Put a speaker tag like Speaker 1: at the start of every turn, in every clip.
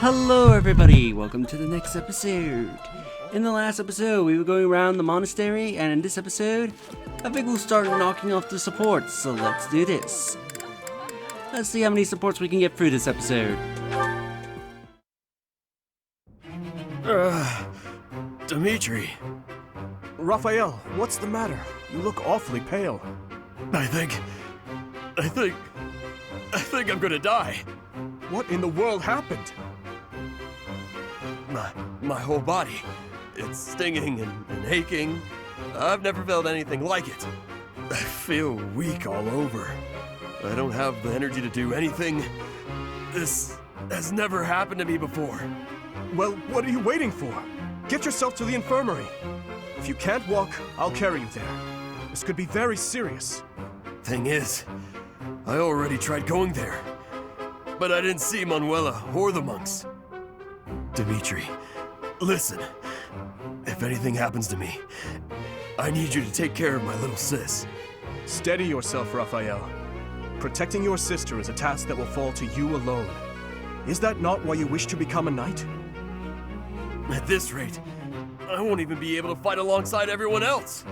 Speaker 1: Hello everybody, welcome to the next episode. In the last episode, we were going around the monastery, and in this episode, I think we'll start knocking off the supports, so let's do this. Let's see how many supports we can get through this episode.
Speaker 2: Dimitri.
Speaker 3: Raphael, what's the matter? You look awfully pale.
Speaker 2: I think I'm gonna die.
Speaker 3: What in the world happened?
Speaker 2: My whole body. It's stinging and aching. I've never felt anything like it. I feel weak all over. I don't have the energy to do anything. This has never happened to me before.
Speaker 3: Well, what are you waiting for? Get yourself to the infirmary. If you can't walk, I'll carry you there. This could be very serious.
Speaker 2: Thing is, I already tried going there, but I didn't see Manuela or the monks. Dimitri, listen. If anything happens to me, I need you to take care of my little sis.
Speaker 3: Steady yourself, Raphael. Protecting your sister is a task that will fall to you alone. Is that not why you wish to become a knight?
Speaker 2: At this rate, I won't even be able to fight alongside everyone else.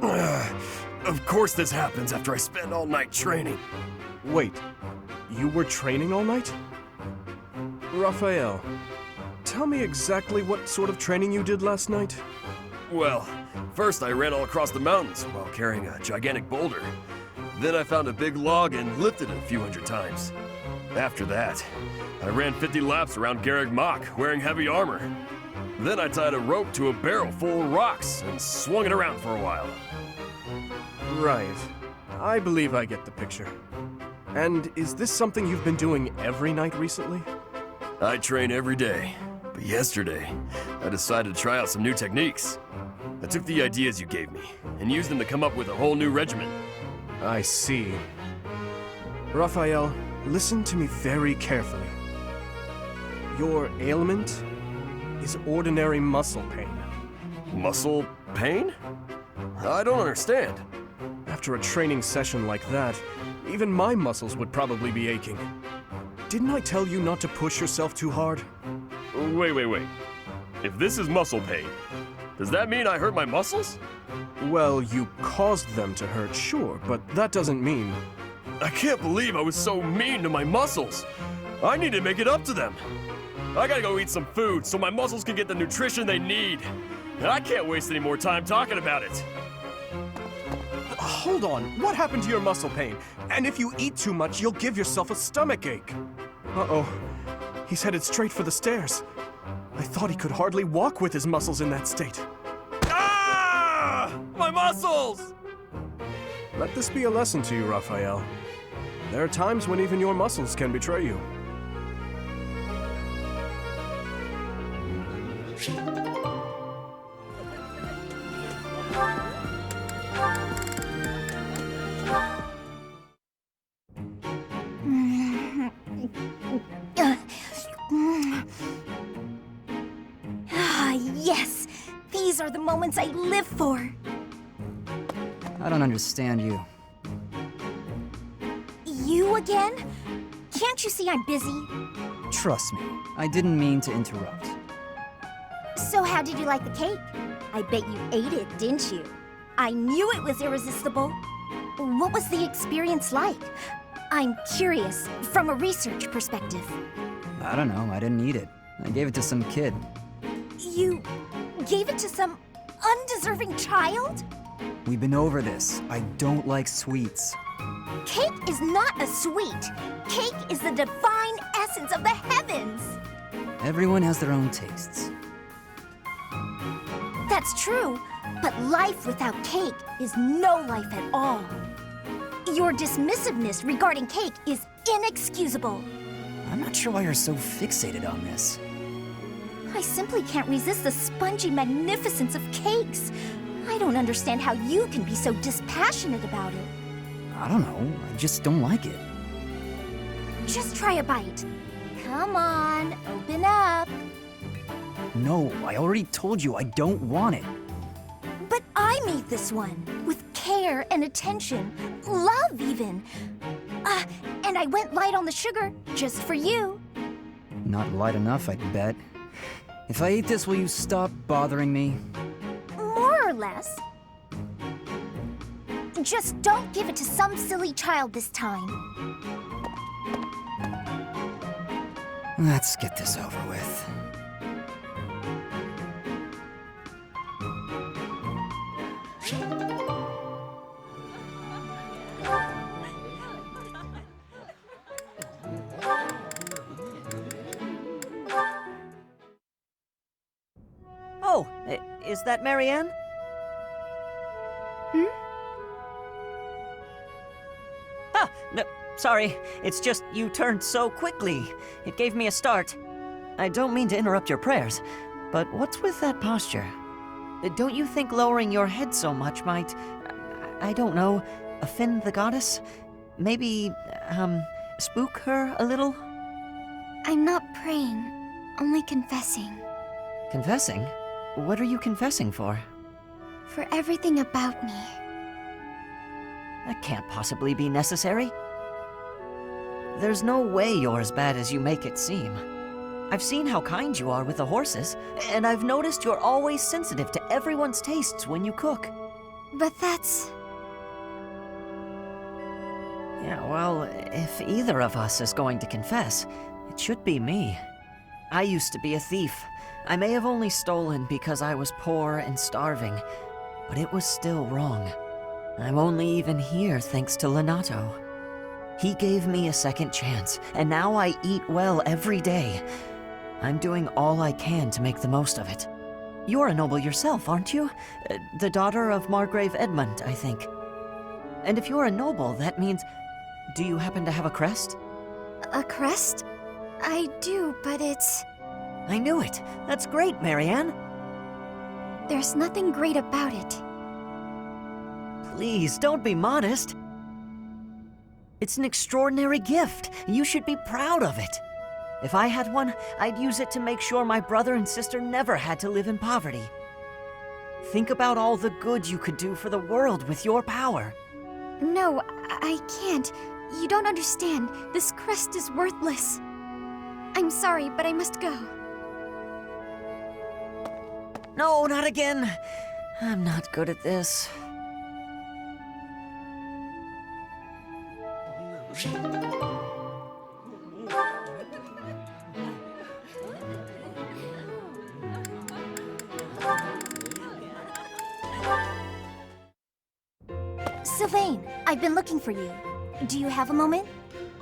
Speaker 2: Of course this happens after I spend all night training.
Speaker 3: Wait, you were training all night? Raphael, tell me exactly what sort of training you did last night?
Speaker 2: Well, first I ran all across the mountains while carrying a gigantic boulder. Then I found a big log and lifted it a few hundred times. After that, I ran 50 laps around Garreg Mach wearing heavy armor. Then I tied a rope to a barrel full of rocks and swung it around for a while.
Speaker 3: Right. I believe I get the picture. And is this something you've been doing every night recently?
Speaker 2: I train every day, but yesterday, I decided to try out some new techniques. I took the ideas you gave me and used them to come up with a whole new regimen.
Speaker 3: I see. Raphael, listen to me very carefully. Your ailment is ordinary muscle pain.
Speaker 2: Muscle pain? I don't understand.
Speaker 3: After a training session like that, even my muscles would probably be aching. Didn't I tell you not to push yourself too hard?
Speaker 2: Wait. If this is muscle pain, does that mean I hurt my muscles?
Speaker 3: Well, you caused them to hurt, sure, but that doesn't mean...
Speaker 2: I can't believe I was so mean to my muscles. I need to make it up to them. I gotta go eat some food so my muscles can get the nutrition they need. And I can't waste any more time talking about it.
Speaker 3: Hold on, what happened to your muscle pain? And if you eat too much, you'll give yourself a stomachache. Uh-oh, he's headed straight for the stairs. I thought he could hardly walk with his muscles in that state.
Speaker 2: Ah! My muscles!
Speaker 3: Let this be a lesson to you, Raphael. There are times when even your muscles can betray you.
Speaker 4: Yes! These are the moments I live for!
Speaker 5: I don't understand you.
Speaker 4: You again? Can't you see I'm busy?
Speaker 5: Trust me, I didn't mean to interrupt.
Speaker 4: So how did you like the cake? I bet you ate it, didn't you? I knew it was irresistible. What was the experience like? I'm curious, from a research perspective.
Speaker 5: I don't know, I didn't eat it. I gave it to some kid.
Speaker 4: You gave it to some undeserving child?
Speaker 5: We've been over this. I don't like sweets.
Speaker 4: Cake is not a sweet. Cake is the divine essence of the heavens.
Speaker 5: Everyone has their own tastes.
Speaker 4: That's true, but life without cake is no life at all. Your dismissiveness regarding cake is inexcusable.
Speaker 5: I'm not sure why you're so fixated on this.
Speaker 4: I simply can't resist the spongy magnificence of cakes. I don't understand how you can be so dispassionate about it.
Speaker 5: I don't know, I just don't like it.
Speaker 4: Just try a bite. Come on, open up.
Speaker 5: No, I already told you I don't want it.
Speaker 4: But I made this one, with care and attention, love even. And I went light on the sugar, just for you.
Speaker 5: Not light enough, I'd bet. If I eat this, will you stop bothering me?
Speaker 4: More or less. Just don't give it to some silly child this time.
Speaker 5: Let's get this over with.
Speaker 6: Oh, is that Marianne? Ah, no, sorry. It's just you turned so quickly. It gave me a start. I don't mean to interrupt your prayers, but what's with that posture? Don't you think lowering your head so much might, I don't know, offend the goddess? Maybe, spook her a little?
Speaker 4: I'm not praying, only confessing.
Speaker 6: Confessing? What are you confessing for?
Speaker 4: For everything about me.
Speaker 6: That can't possibly be necessary. There's no way you're as bad as you make it seem. I've seen how kind you are with the horses, and I've noticed you're always sensitive to everyone's tastes when you cook.
Speaker 4: But that's...
Speaker 6: Yeah, well, if either of us is going to confess, it should be me. I used to be a thief. I may have only stolen because I was poor and starving, but it was still wrong. I'm only even here thanks to Lenato. He gave me a second chance, and now I eat well every day. I'm doing all I can to make the most of it. You're a noble yourself, aren't you? The daughter of Margrave Edmund, I think. And if you're a noble, that means... Do you happen to have a crest?
Speaker 4: a crest? I do, but it's...
Speaker 6: I knew it. That's great, Marianne.
Speaker 4: There's nothing great about it.
Speaker 6: Please, don't be modest. It's an extraordinary gift. You should be proud of it. If I had one, I'd use it to make sure my brother and sister never had to live in poverty. Think about all the good you could do for the world with your power.
Speaker 4: No, I can't. You don't understand. This crest is worthless. I'm sorry, but I must go.
Speaker 6: No, not again. I'm not good at this.
Speaker 4: Sylvain, I've been looking for you. Do you have a moment?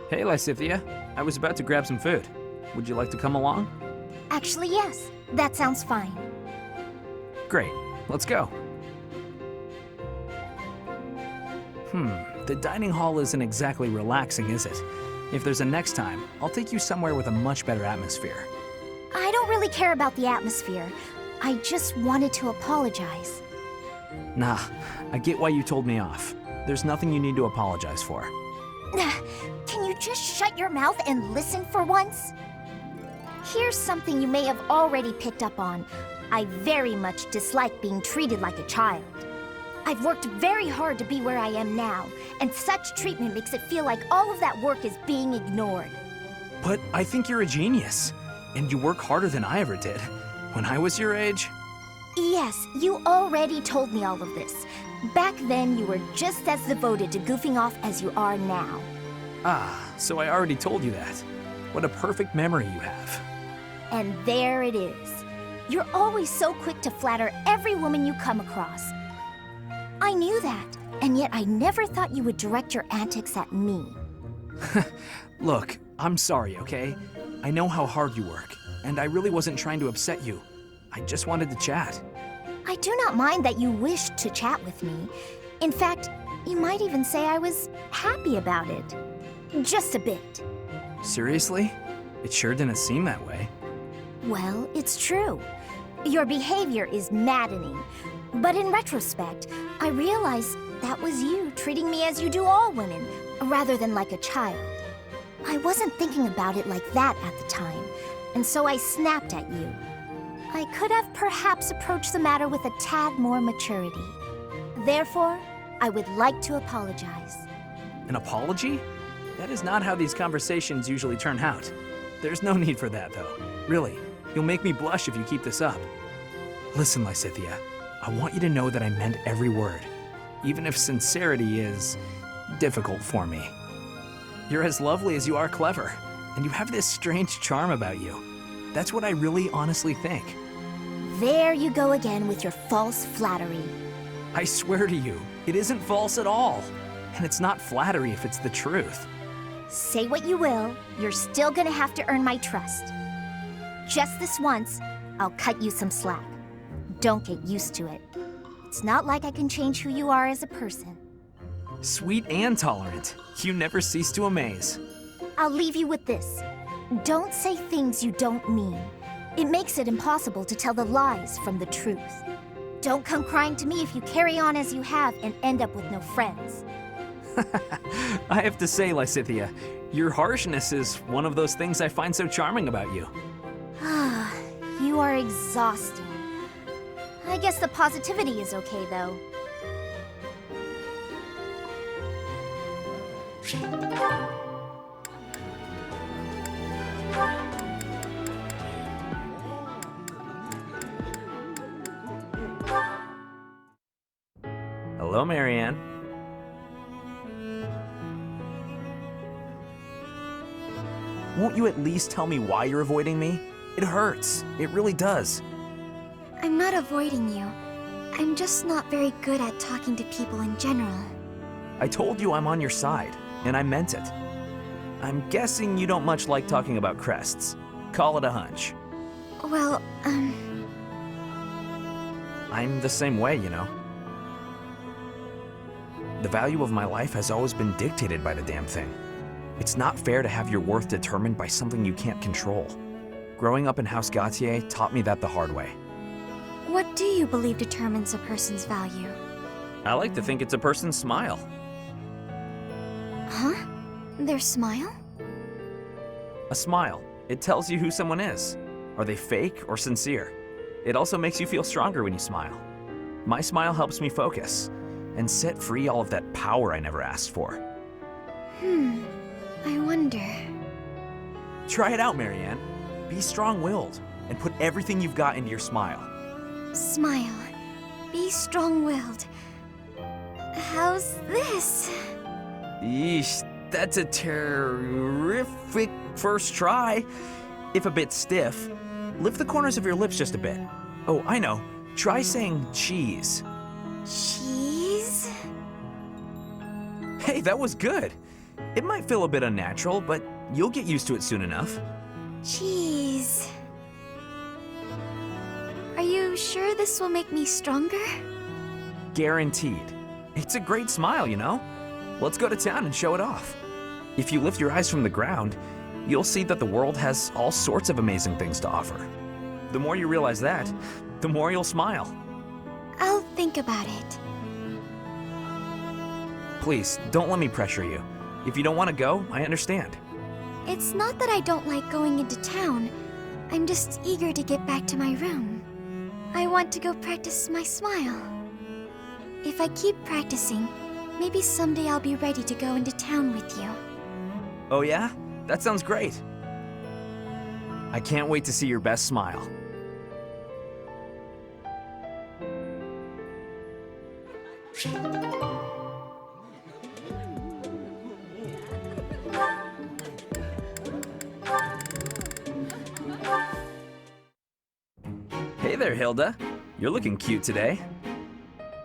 Speaker 7: Hey, Lysithia. I was about to grab some food. Would you like to come along?
Speaker 4: Actually, yes. That sounds fine.
Speaker 7: Great. Let's go. The dining hall isn't exactly relaxing, is it? If there's a next time, I'll take you somewhere with a much better atmosphere.
Speaker 4: I don't really care about the atmosphere. I just wanted to apologize.
Speaker 7: Nah, I get why you told me off. There's nothing you need to apologize for.
Speaker 4: Can you just shut your mouth and listen for once? Here's something you may have already picked up on. I very much dislike being treated like a child. I've worked very hard to be where I am now, and such treatment makes it feel like all of that work is being ignored.
Speaker 7: But I think you're a genius, and you work harder than I ever did. When I was your age...
Speaker 4: Yes, you already told me all of this. Back then, you were just as devoted to goofing off as you are now.
Speaker 7: Ah, so I already told you that. What a perfect memory you have.
Speaker 4: And there it is. You're always so quick to flatter every woman you come across. I knew that, and yet I never thought you would direct your antics at me.
Speaker 7: Look, I'm sorry, okay? I know how hard you work, and I really wasn't trying to upset you. I just wanted to chat.
Speaker 4: I do not mind that you wished to chat with me. In fact, you might even say I was happy about it. Just a bit.
Speaker 7: Seriously? It sure didn't seem that way.
Speaker 4: Well, it's true. Your behavior is maddening. But in retrospect, I realize that was you treating me as you do all women, rather than like a child. I wasn't thinking about it like that at the time, and so I snapped at you. I could have perhaps approached the matter with a tad more maturity. Therefore, I would like to apologize.
Speaker 7: An apology? That is not how these conversations usually turn out. There's no need for that, though. Really, you'll make me blush if you keep this up. Listen, Lysithea, I want you to know that I meant every word, even if sincerity is difficult for me. You're as lovely as you are clever, and you have this strange charm about you. That's what I really honestly think.
Speaker 4: There you go again with your false flattery.
Speaker 7: I swear to you, it isn't false at all. And it's not flattery if it's the truth.
Speaker 4: Say what you will, you're still gonna have to earn my trust. Just this once, I'll cut you some slack. Don't get used to it. It's not like I can change who you are as a person.
Speaker 7: Sweet and tolerant. You never cease to amaze.
Speaker 4: I'll leave you with this. Don't say things you don't mean. It makes it impossible to tell the lies from the truth. Don't come crying to me if you carry on as you have and end up with no friends.
Speaker 7: I have to say, Lysithea, your harshness is one of those things I find so charming about you.
Speaker 4: You are exhausting. I guess the positivity is okay, though.
Speaker 7: Hello, Marianne. Won't you at least tell me why you're avoiding me? It hurts. It really does.
Speaker 8: I'm not avoiding you. I'm just not very good at talking to people in general.
Speaker 7: I told you I'm on your side, and I meant it. I'm guessing you don't much like talking about crests. Call it a hunch.
Speaker 8: Well,
Speaker 7: I'm the same way, you know. The value of my life has always been dictated by the damn thing. It's not fair to have your worth determined by something you can't control. Growing up in House Gautier taught me that the hard way.
Speaker 8: What do you believe determines a person's value?
Speaker 7: I like to think it's a person's smile.
Speaker 8: Huh? Their smile?
Speaker 7: A smile. It tells you who someone is. Are they fake or sincere? It also makes you feel stronger when you smile. My smile helps me focus and set free all of that power I never asked for.
Speaker 8: I wonder.
Speaker 7: Try it out, Marianne. Be strong-willed and put everything you've got into your smile.
Speaker 8: Smile. Be strong-willed. How's this?
Speaker 7: Yeesh, that's a terrific first try. If a bit stiff, lift the corners of your lips just a bit. Oh, I know. Try saying cheese.
Speaker 8: Cheese?
Speaker 7: Hey, that was good. It might feel a bit unnatural, but you'll get used to it soon enough.
Speaker 8: Cheese. Are you sure this will make me stronger?
Speaker 7: Guaranteed. It's a great smile, you know? Let's go to town and show it off. If you lift your eyes from the ground, you'll see that the world has all sorts of amazing things to offer. The more you realize that, the more you'll smile.
Speaker 8: I'll think about it.
Speaker 7: Please, don't let me pressure you. If you don't want to go, I understand.
Speaker 8: It's not that I don't like going into town. I'm just eager to get back to my room. I want to go practice my smile. If I keep practicing, maybe someday I'll be ready to go into town with you.
Speaker 7: Oh yeah? That sounds great. I can't wait to see your best smile. Hey there, Hilda. You're looking cute today.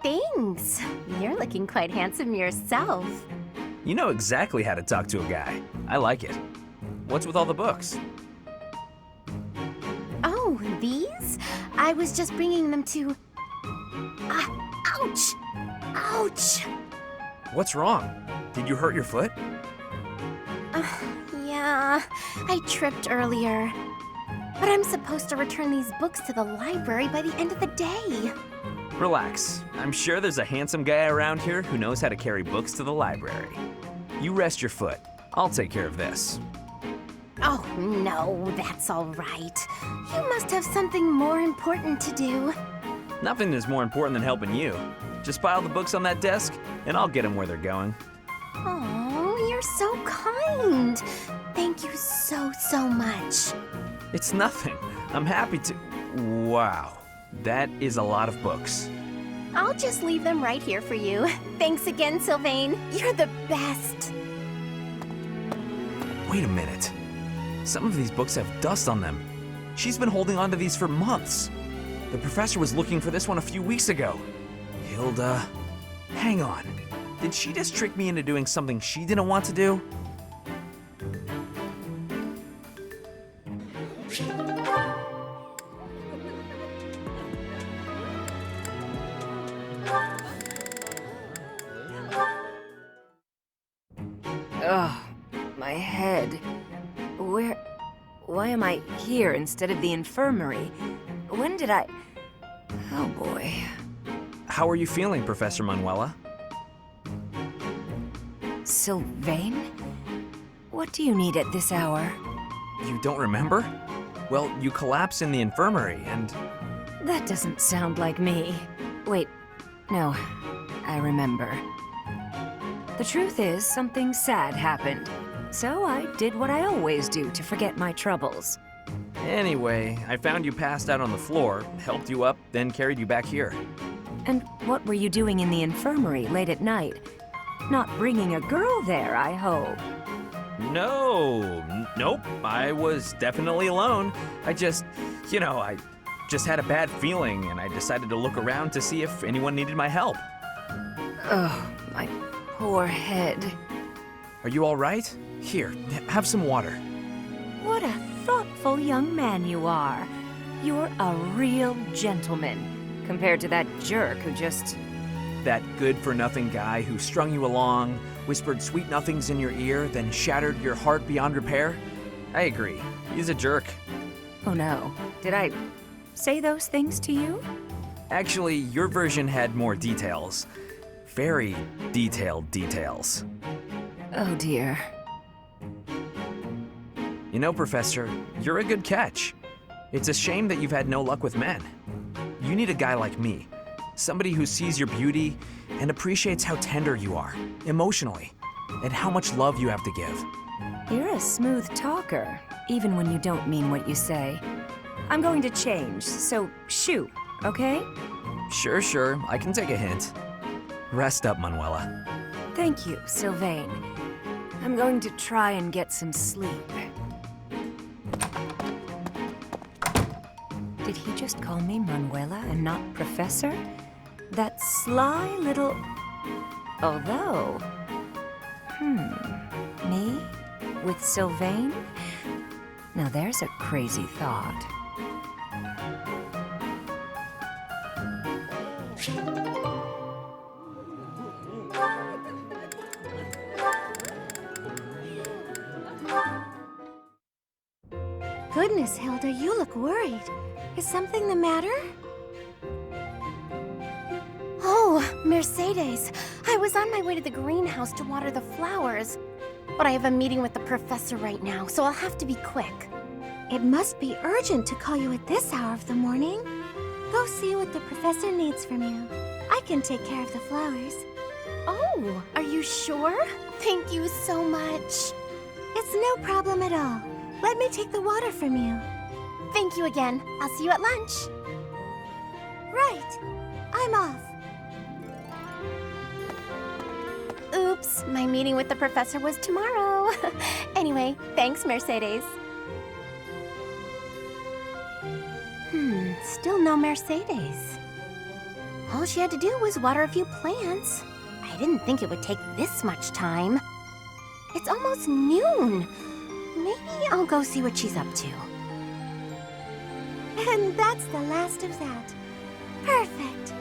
Speaker 9: Thanks. You're looking quite handsome yourself.
Speaker 7: You know exactly how to talk to a guy. I like it. What's with all the books?
Speaker 9: Oh, these? I was just bringing them to... ouch! Ouch!
Speaker 7: What's wrong? Did you hurt your foot?
Speaker 9: Yeah, I tripped earlier. But I'm supposed to return these books to the library by the end of the day.
Speaker 7: Relax. I'm sure there's a handsome guy around here who knows how to carry books to the library. You rest your foot. I'll take care of this.
Speaker 9: Oh, no, that's all right. You must have something more important to do.
Speaker 7: Nothing is more important than helping you. Just pile the books on that desk, and I'll get them where they're going.
Speaker 9: Oh, You're so kind. Thank you so much.
Speaker 7: It's nothing. I'm happy to. Wow, that is a lot of books.
Speaker 9: I'll just leave them right here for you. Thanks again, Sylvain. You're the best.
Speaker 7: Wait a minute. Some of these books have dust on them. She's been holding on to these for months. The professor was looking for this one a few weeks ago. Hilda, hang on. Did she just trick me into doing something she didn't want to do?
Speaker 10: Ugh, my head. Why am I here instead of the infirmary? When did I... Oh boy.
Speaker 7: How are you feeling, Professor Manuela?
Speaker 10: Sylvain? What do you need at this hour?
Speaker 7: You don't remember? Well, you collapsed in the infirmary and...
Speaker 10: That doesn't sound like me. Wait, no, I remember. The truth is, something sad happened. So I did what I always do to forget my troubles.
Speaker 7: Anyway, I found you passed out on the floor, helped you up, then carried you back here.
Speaker 10: And what were you doing in the infirmary late at night? Not bringing a girl there, I hope.
Speaker 7: Nope, I was definitely alone. I just had a bad feeling and I decided to look around to see if anyone needed my help.
Speaker 10: Ugh, my poor head.
Speaker 7: Are you all right? Here, have some water.
Speaker 10: What a thoughtful young man you are. You're a real gentleman, compared to that jerk who just...
Speaker 7: That good-for-nothing guy who strung you along, whispered sweet nothings in your ear, then shattered your heart beyond repair? I agree. He's a jerk.
Speaker 10: Oh no. Did I say those things to you?
Speaker 7: Actually, your version had more details. Very detailed details.
Speaker 10: Oh dear.
Speaker 7: You know, Professor, you're a good catch. It's a shame that you've had no luck with men. You need a guy like me. Somebody who sees your beauty and appreciates how tender you are, emotionally, and how much love you have to give.
Speaker 10: You're a smooth talker, even when you don't mean what you say. I'm going to change, so shoo, okay?
Speaker 7: Sure, I can take a hint. Rest up, Manuela.
Speaker 10: Thank you, Sylvain. I'm going to try and get some sleep. Did he just call me Manuela and not Professor? That sly little... Although... Me? With Sylvain? Now there's a crazy thought.
Speaker 9: Goodness, Hilda, you look worried. Is something the matter? Oh, Mercedes. I was on my way to the greenhouse to water the flowers. But I have a meeting with the professor right now, so I'll have to be quick. It must be urgent to call you at this hour of the morning. Go see what the professor needs from you. I can take care of the flowers. Oh, are you sure? Thank you so much. It's no problem at all. Let me take the water from you. Thank you again. I'll see you at lunch. Right. I'm off. Oops, my meeting with the professor was tomorrow. Anyway, thanks, Mercedes. Still no Mercedes. All she had to do was water a few plants. I didn't think it would take this much time. It's almost noon. Maybe I'll go see what she's up to. And that's the last of that. Perfect.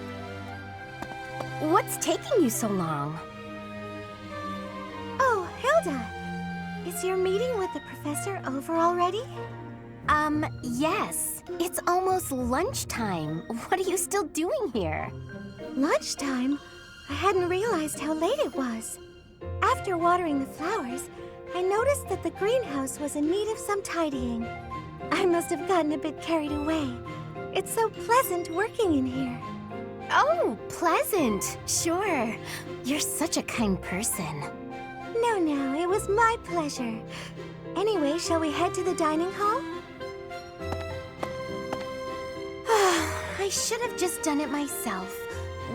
Speaker 9: What's taking you so long? Oh, Hilda. Is your meeting with the professor over already? Yes. It's almost lunchtime. What are you still doing here? Lunchtime? I hadn't realized how late it was. After watering the flowers, I noticed that the greenhouse was in need of some tidying. I must have gotten a bit carried away. It's so pleasant working in here. Oh, pleasant. Sure. You're such a kind person. No No, no, it was my pleasure. Anyway, shall we head to the dining hall? I should have just done it myself.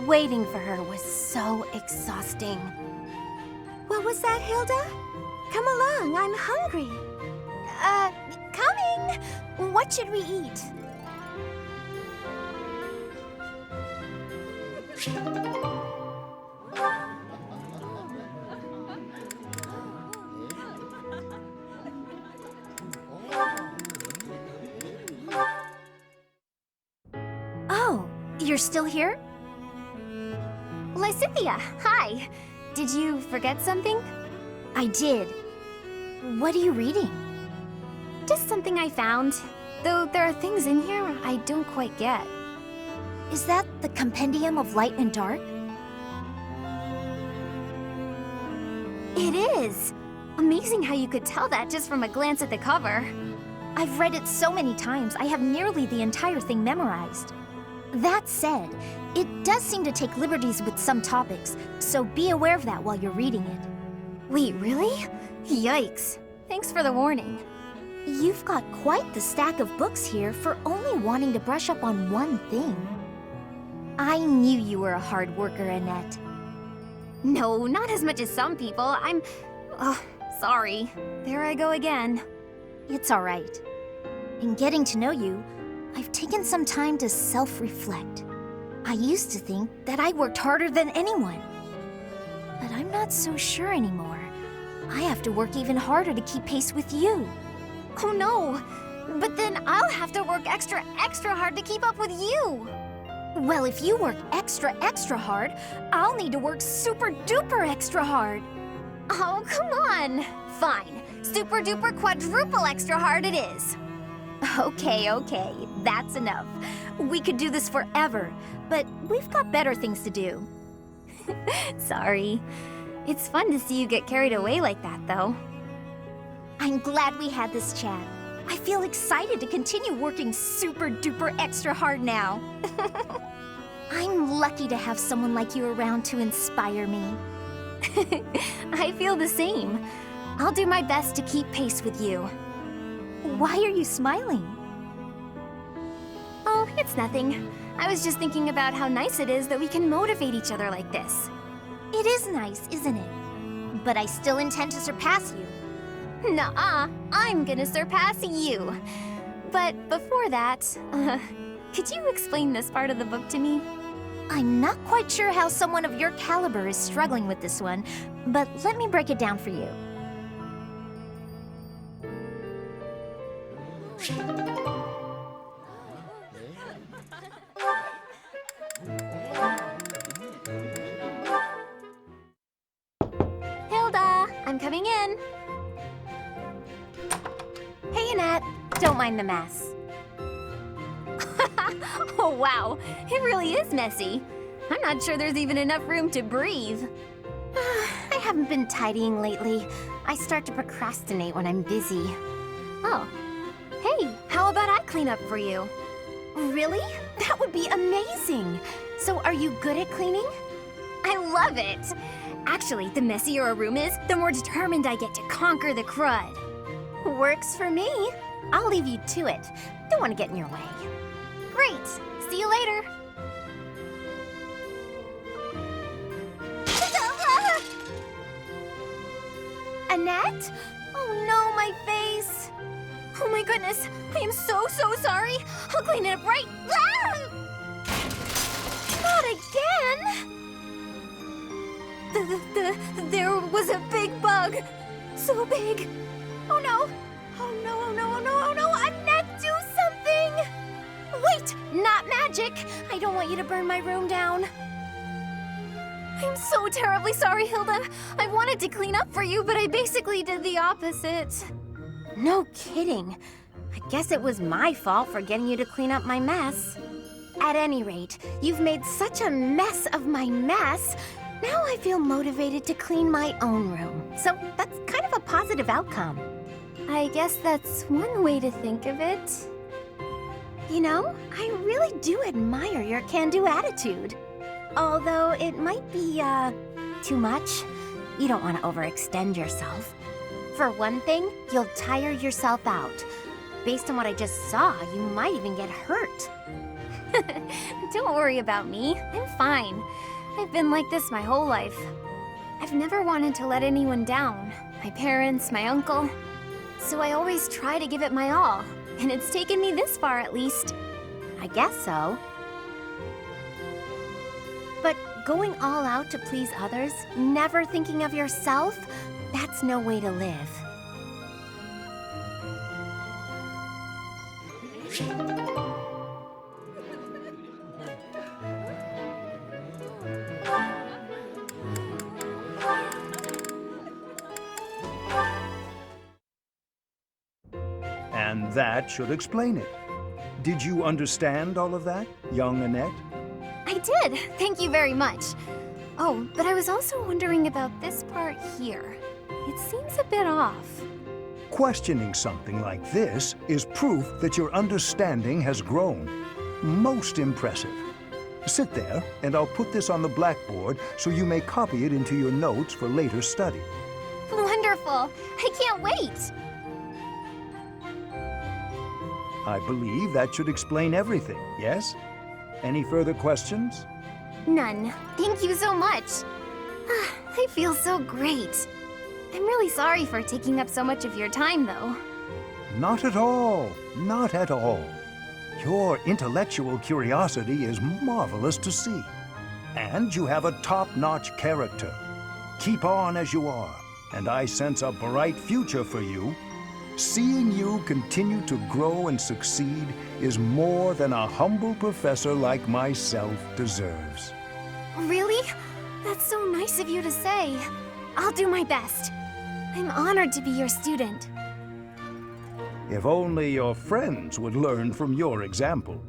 Speaker 9: Waiting for her was so exhausting. What was that, Hilda? Come along, I'm hungry. Coming! What should we eat? Oh, you're still here?
Speaker 8: Lysithia, hi. Did you forget something?
Speaker 4: I did. What are you reading?
Speaker 8: Just something I found. Though there are things in here I don't quite get.
Speaker 4: Is that the Compendium of Light and Dark?
Speaker 8: It is! Amazing how you could tell that just from a glance at the cover.
Speaker 4: I've read it so many times, I have nearly the entire thing memorized. That said, it does seem to take liberties with some topics, so be aware of that while you're reading it.
Speaker 8: Wait, really? Yikes. Thanks for the warning.
Speaker 4: You've got quite the stack of books here for only wanting to brush up on one thing. I knew you were a hard worker, Annette.
Speaker 8: No, not as much as some people. Oh, sorry. There I go again.
Speaker 4: It's all right. In getting to know you, I've taken some time to self-reflect. I used to think that I worked harder than anyone. But I'm not so sure anymore. I have to work even harder to keep pace with you.
Speaker 8: Oh no! But then I'll have to work extra hard to keep up with you!
Speaker 4: Well, if you work extra hard, I'll need to work super duper extra hard.
Speaker 8: Oh, come on! Fine. Super duper quadruple extra hard it is.
Speaker 4: Okay, that's enough. We could do this forever, but we've got better things to do.
Speaker 8: Sorry. It's fun to see you get carried away like that, though.
Speaker 4: I'm glad we had this chat. I feel excited to continue working super duper extra hard now. I'm lucky to have someone like you around to inspire me.
Speaker 8: I feel the same. I'll do my best to keep pace with you.
Speaker 4: Why are you smiling?
Speaker 8: Oh, it's nothing. I was just thinking about how nice it is that we can motivate each other like this.
Speaker 4: It is nice, isn't it? But I still intend to surpass you.
Speaker 8: Nuh-uh, I'm gonna surpass you. But before that, could you explain this part of the book to me?
Speaker 4: I'm not quite sure how someone of your caliber is struggling with this one, but let me break it down for you.
Speaker 8: Hilda, I'm coming in.
Speaker 4: Hey, Annette. Don't mind the mess.
Speaker 8: Oh, wow. It really is messy. I'm not sure there's even enough room to breathe.
Speaker 4: I haven't been tidying lately. I start to procrastinate when I'm busy.
Speaker 8: Oh. Hey, how about I clean up for you?
Speaker 4: Really? That would be amazing. So are you good at cleaning?
Speaker 8: I love it. Actually, the messier a room is, the more determined I get to conquer the crud.
Speaker 4: Works for me. I'll leave you to it. Don't want to get in your way.
Speaker 8: Great. See you later.
Speaker 4: Annette? Oh no, my face.
Speaker 8: Oh my goodness. I am so sorry. I'll clean it up right.
Speaker 4: Not again.
Speaker 8: There was a big bug. So big. Oh no. Oh no.
Speaker 4: Annette, do something. Wait, not magic. I don't want you to burn my room down.
Speaker 8: I'm so terribly sorry, Hilda. I wanted to clean up for you, but I basically did the opposite.
Speaker 4: No kidding. I guess it was my fault for getting you to clean up my mess. At any rate, you've made such a mess of my mess. Now I feel motivated to clean my own room. So that's kind of a positive outcome.
Speaker 8: I guess that's one way to think of it.
Speaker 4: You know, I really do admire your can-do attitude. Although it might be, too much. You don't want to overextend yourself.
Speaker 9: For one thing, you'll tire yourself out. Based on what I just saw, you might even get hurt.
Speaker 8: Don't worry about me. I'm fine. I've been like this my whole life. I've never wanted to let anyone down. My parents, my uncle. So I always try to give it my all. And it's taken me this far at least.
Speaker 9: I guess so. But going all out to please others, never thinking of yourself, that's no way to live.
Speaker 11: And that should explain it. Did you understand all of that, young Annette?
Speaker 8: I did. Thank you very much. Oh, but I was also wondering about this part here. It seems a bit off.
Speaker 11: Questioning something like this is proof that your understanding has grown. Most impressive. Sit there, and I'll put this on the blackboard so you may copy it into your notes for later study.
Speaker 8: Wonderful. I can't wait.
Speaker 11: I believe that should explain everything, yes? Any further questions?
Speaker 8: None. Thank you so much. I feel so great. I'm really sorry for taking up so much of your time, though.
Speaker 11: Not at all. Not at all. Your intellectual curiosity is marvelous to see. And you have a top-notch character. Keep on as you are, and I sense a bright future for you. Seeing you continue to grow and succeed is more than a humble professor like myself deserves.
Speaker 8: Really? That's so nice of you to say. I'll do my best. I'm honored to be your student.
Speaker 11: If only your friends would learn from your example.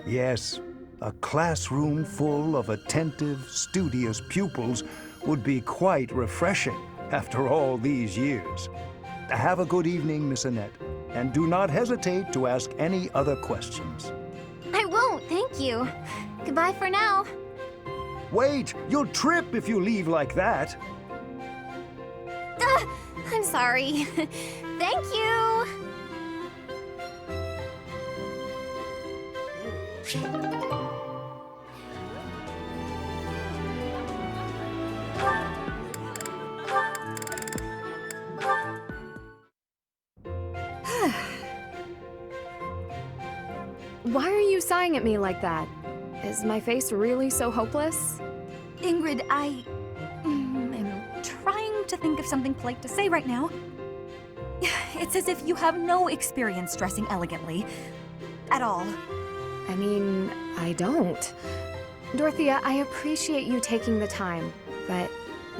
Speaker 11: Yes, a classroom full of attentive, studious pupils would be quite refreshing after all these years. Have a good evening, Miss Annette, and do not hesitate to ask any other questions.
Speaker 8: I won't, thank you. Goodbye for now.
Speaker 11: Wait, you'll trip if you leave like that.
Speaker 8: I'm sorry. Thank you.
Speaker 12: Why are you sighing at me like that? Is my face really so hopeless?
Speaker 13: Ingrid, I am trying to think of something polite to say right now. It's as if you have no experience dressing elegantly. At all.
Speaker 12: I mean, I don't. Dorothea, I appreciate you taking the time, but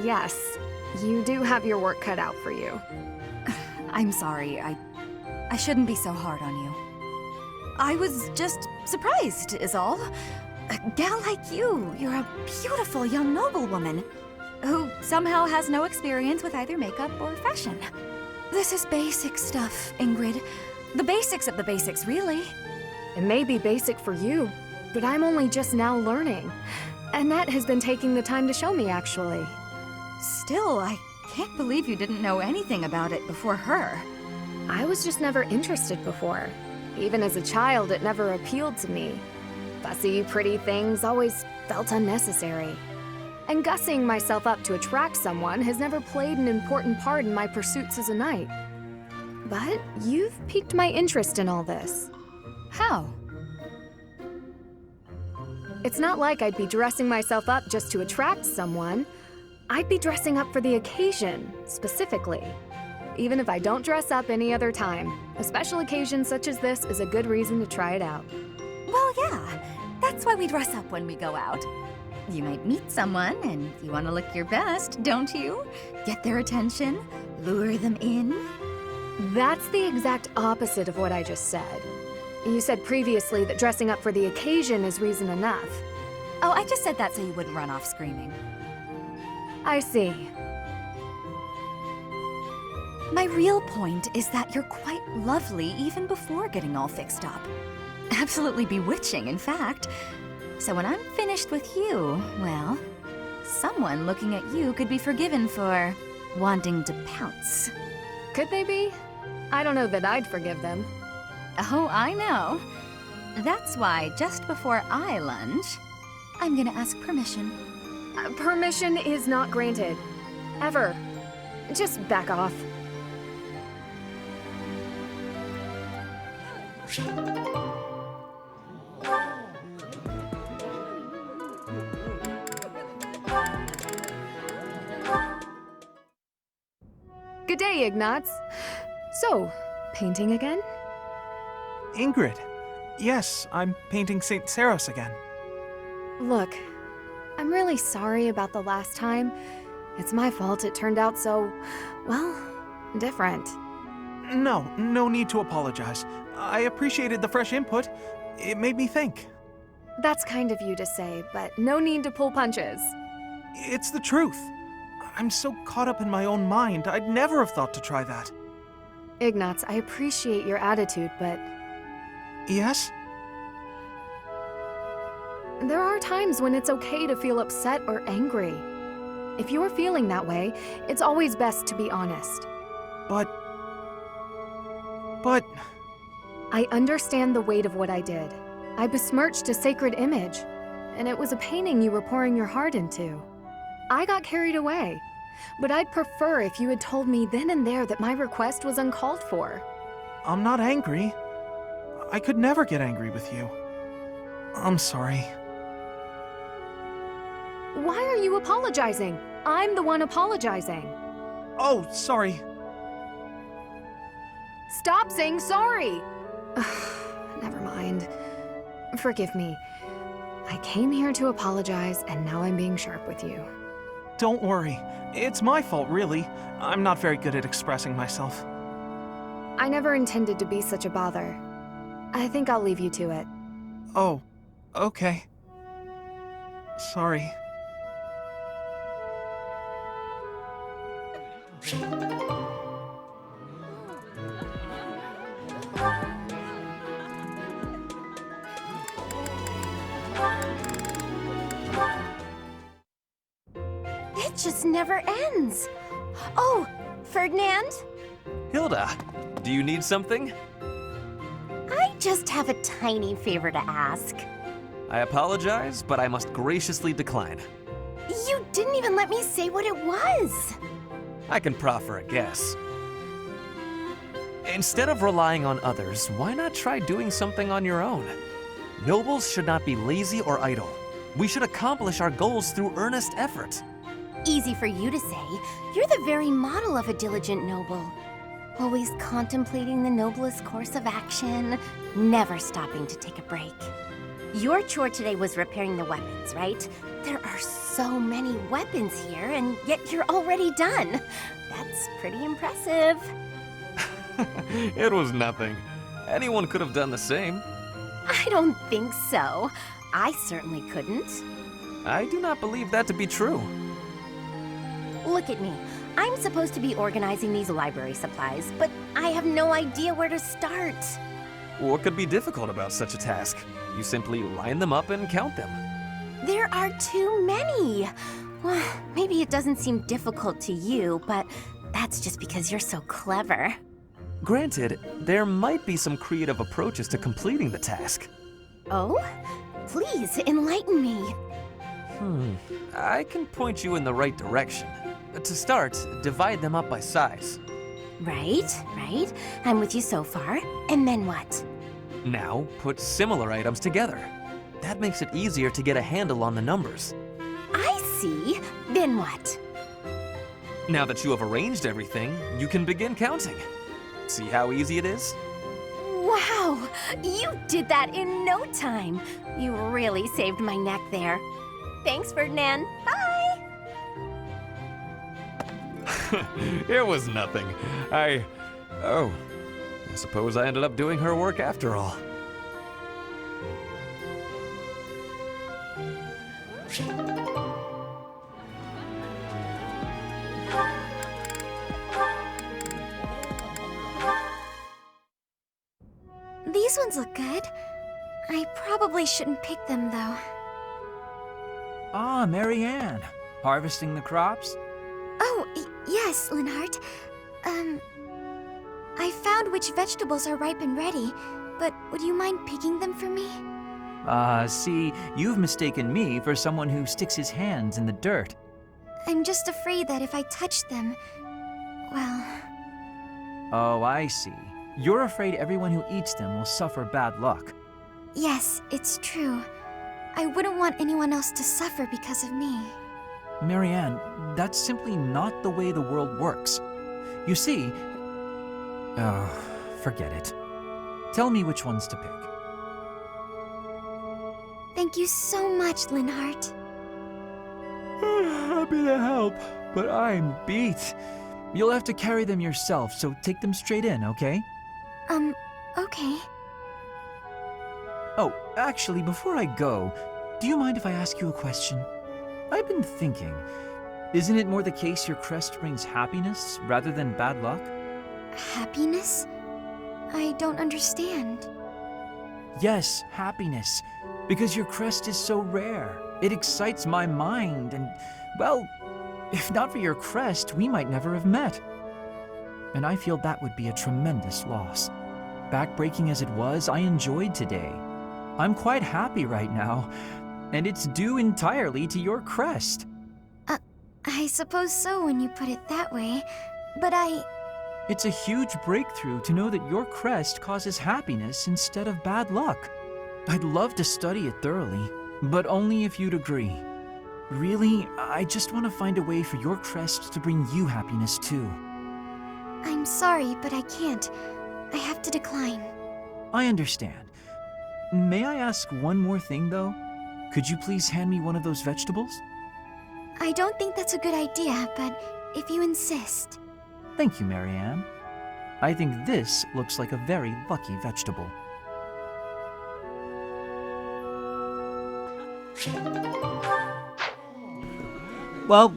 Speaker 12: yes, you do have your work cut out for you.
Speaker 13: I'm sorry, I shouldn't be so hard on you. I was just surprised, is all. A gal like you, you're a beautiful young noblewoman who somehow has no experience with either makeup or fashion. This is basic stuff, Ingrid. The basics of the basics, really.
Speaker 12: It may be basic for you, but I'm only just now learning. Annette has been taking the time to show me, actually.
Speaker 13: Still, I can't believe you didn't know anything about it before her.
Speaker 12: I was just never interested before. Even as a child, it never appealed to me. Fussy, pretty things always felt unnecessary. And gussing myself up to attract someone has never played an important part in my pursuits as a knight. But you've piqued my interest in all this.
Speaker 13: How?
Speaker 12: It's not like I'd be dressing myself up just to attract someone. I'd be dressing up for the occasion, specifically. Even if I don't dress up any other time, a special occasion such as this is a good reason to try it out.
Speaker 13: Well, yeah. That's why we dress up when we go out. You might meet someone, and you want to look your best, don't you? Get their attention, lure them in.
Speaker 12: That's the exact opposite of what I just said. You said previously that dressing up for the occasion is reason enough.
Speaker 13: Oh, I just said that so you wouldn't run off screaming.
Speaker 12: I see.
Speaker 13: My real point is that you're quite lovely even before getting all fixed up. Absolutely bewitching, in fact. So when I'm finished with you, well, Someone looking at you could be forgiven for wanting to pounce.
Speaker 12: Could they be? I don't know that I'd forgive them.
Speaker 13: Oh, I know. That's why just before I lunge, I'm gonna ask permission.
Speaker 12: Permission is not granted. Ever. Just back off. Good day, Ignatz. So, painting again?
Speaker 3: Ingrid. Yes, I'm painting St. Saros again.
Speaker 12: Look, I'm really sorry about the last time. It's my fault it turned out so, well, different.
Speaker 3: No need to apologize. I appreciated the fresh input. It made me think.
Speaker 12: That's kind of you to say, but no need to pull punches.
Speaker 3: It's the truth. I'm so caught up in my own mind, I'd never have thought to try that.
Speaker 12: Ignatz, I appreciate your attitude, but
Speaker 3: Yes?
Speaker 12: there are times when it's okay to feel upset or angry. If you're feeling that way, it's always best to be honest.
Speaker 3: But...
Speaker 12: I understand the weight of what I did. I besmirched a sacred image, and it was a painting you were pouring your heart into. I got carried away, but I'd prefer if you had told me then and there that my request was uncalled for.
Speaker 3: I'm not angry. I could never get angry with you. I'm sorry.
Speaker 12: Why are you apologizing? I'm the one apologizing.
Speaker 3: Oh, sorry.
Speaker 12: Stop saying sorry! Never mind. Forgive me. I came here to apologize, and now I'm being sharp with you.
Speaker 3: Don't worry. It's my fault, really. I'm not very good at expressing myself.
Speaker 12: I never intended to be such a bother. I think I'll leave you to it.
Speaker 3: Oh, okay. Sorry.
Speaker 9: It just never ends. Oh, Ferdinand?
Speaker 14: Hilda, do you need something?
Speaker 9: I just have a tiny favor to ask.
Speaker 14: I apologize, but I must graciously decline.
Speaker 9: You didn't even let me say what it was.
Speaker 14: I can proffer a guess. Instead of relying on others, why not try doing something on your own? Nobles should not be lazy or idle. We should accomplish our goals through earnest effort.
Speaker 9: Easy for you to say. You're the very model of a diligent noble. Always contemplating the noblest course of action, never stopping to take a break. Your chore today was repairing the weapons, right? There are so many weapons here, and yet you're already done. That's pretty impressive.
Speaker 14: It was nothing. Anyone could have done the same.
Speaker 9: I don't think so. I certainly couldn't.
Speaker 14: I do not believe that to be true.
Speaker 9: Look at me. I'm supposed to be organizing these library supplies, but I have no idea where to start.
Speaker 14: What could be difficult about such a task? You simply line them up and count them.
Speaker 9: There are too many. Well, maybe it doesn't seem difficult to you, but that's just because you're so clever.
Speaker 14: Granted, there might be some creative approaches to completing the task.
Speaker 9: Oh? Please, enlighten me.
Speaker 14: I can point you in the right direction. To start, divide them up by size.
Speaker 9: Right. I'm with you so far. And then what?
Speaker 14: Now, put similar items together. That makes it easier to get a handle on the numbers.
Speaker 9: I see. Then what?
Speaker 14: Now that you have arranged everything, you can begin counting. See how easy it is?
Speaker 9: Wow! You did that in no time. You really saved my neck there. Thanks, Ferdinand. Bye!
Speaker 14: It was nothing. I suppose I ended up doing her work after all.
Speaker 8: These ones look good. I probably shouldn't pick them, though.
Speaker 5: Ah, Marianne. Harvesting the crops?
Speaker 8: Oh, yes, Linhart. I found which vegetables are ripe and ready, but would you mind picking them for me?
Speaker 5: See, you've mistaken me for someone who sticks his hands in the dirt.
Speaker 8: I'm just afraid that if I touch them, well...
Speaker 5: Oh, I see. You're afraid everyone who eats them will suffer bad luck.
Speaker 8: Yes, it's true. I wouldn't want anyone else to suffer because of me.
Speaker 5: Marianne, that's simply not the way the world works. You see... Oh, forget it. Tell me which ones to pick.
Speaker 8: Thank you so much, Linhart.
Speaker 5: Happy to help, but I'm beat. You'll have to carry them yourself, so take them straight in, okay?
Speaker 8: Okay.
Speaker 5: Oh, actually, before I go, do you mind if I ask you a question? I've been thinking, isn't it more the case your crest brings happiness rather than bad luck?
Speaker 8: Happiness? I don't understand.
Speaker 5: Yes, happiness. Because your crest is so rare. It excites my mind, and, well, if not for your crest, we might never have met. And I feel that would be a tremendous loss. Backbreaking as it was, I enjoyed today. I'm quite happy right now, and it's due entirely to your crest.
Speaker 8: I suppose so when you put it that way, but
Speaker 5: It's a huge breakthrough to know that your crest causes happiness instead of bad luck. I'd love to study it thoroughly, but only if you'd agree. Really, I just want to find a way for your crest to bring you happiness too.
Speaker 8: I'm sorry, but I can't. I have to decline.
Speaker 5: I understand. May I ask one more thing, though? Could you please hand me one of those vegetables?
Speaker 8: I don't think that's a good idea, but if you insist.
Speaker 5: Thank you, Marianne. I think this looks like a very lucky vegetable.
Speaker 1: Well,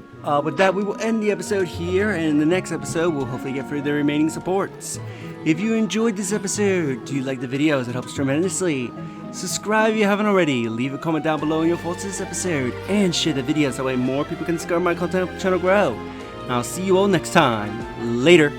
Speaker 1: with that, we will end the episode here, and in the next episode, we'll hopefully get through the remaining supports. If you enjoyed this episode, do you like the videos? It helps tremendously. Subscribe if you haven't already, leave a comment down below on your thoughts on this episode, and share the video so that way more people can discover my content and channel grow. And I'll see you all next time. Later.